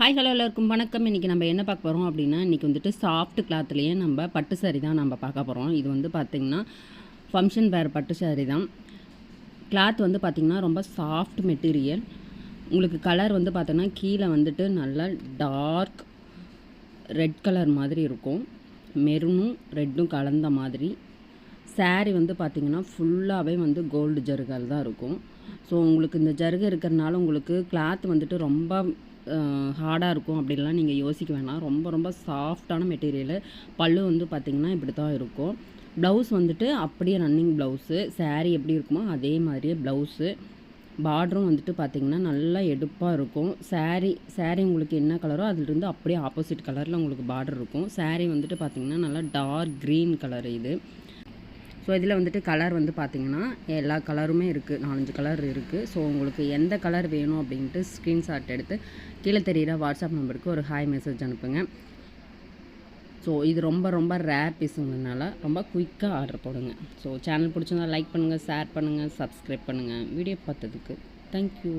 Hi hello எல்லாருக்கும் வணக்கம். இன்றைக்கி நம்ம என்ன பார்க்க போகிறோம் அப்படின்னா, இன்றைக்கி வந்துட்டு சாஃப்ட் கிளாத்லேயே நம்ம பட்டு சாரி தான் நம்ம பார்க்க போகிறோம். இது வந்து பார்த்திங்கன்னா ஃபங்க்ஷன் வேர் பட்டு சாரி தான். கிளாத் வந்து பார்த்திங்கன்னா ரொம்ப சாஃப்ட் மெட்டீரியல். உங்களுக்கு கலர் வந்து பார்த்திங்கன்னா கீழே வந்துட்டு நல்லா டார்க் ரெட் கலர் மாதிரி இருக்கும், மெரூனும் ரெட்டும் கலந்த மாதிரி. சாரி வந்து பார்த்திங்கன்னா ஃபுல்லாகவே வந்து கோல்டு ஜருகால் தான் இருக்கும். ஸோ உங்களுக்கு இந்த ஜருகு இருக்கிறனால உங்களுக்கு கிளாத் வந்துட்டு ரொம்ப ஹார்டாக இருக்கும் அப்படின்லாம் நீங்கள் யோசிக்க வேணாம். ரொம்ப ரொம்ப சாஃப்டான மெட்டீரியலு. பல்லு வந்து பார்த்திங்கன்னா இப்படி தான் இருக்கும். ப்ளவுஸ் வந்துட்டு அப்படியே ரன்னிங் ப்ளவுஸு, சாரீ எப்படி இருக்குமோ அதே மாதிரியே ப்ளவுஸு. பார்டரும் வந்துட்டு பார்த்திங்கன்னா நல்லா எடுப்பாக இருக்கும். சாரீ உங்களுக்கு என்ன கலரோ அதிலிருந்து அப்படியே ஆப்போசிட் கலரில் உங்களுக்கு பார்டர் இருக்கும். சாரீ வந்துட்டு பார்த்திங்கன்னா நல்லா டார்க் க்ரீன் கலர் இது. ஸோ இதில் வந்துட்டு கலர் வந்து பார்த்திங்கன்னா எல்லா கலருமே இருக்குது, 4-5 கலர் இருக்குது. ஸோ உங்களுக்கு எந்த கலர் வேணும் அப்படின்ட்டு ஸ்க்ரீன்ஷாட் எடுத்து கீழே தெரிகிற வாட்ஸ்அப் நம்பருக்கு ஒரு ஹாய் மெசேஜ் அனுப்புங்க. ஸோ இது ரொம்ப ரொம்ப ரேர் பீஸுங்கிறதுனால ரொம்ப குயிக்காக ஆர்டர் போடுங்க. ஸோ சேனல் பிடிச்சிருந்தா லைக் பண்ணுங்கள், ஷேர் பண்ணுங்கள், சப்ஸ்கிரைப் பண்ணுங்கள். வீடியோ பார்த்ததுக்கு தேங்க்யூ.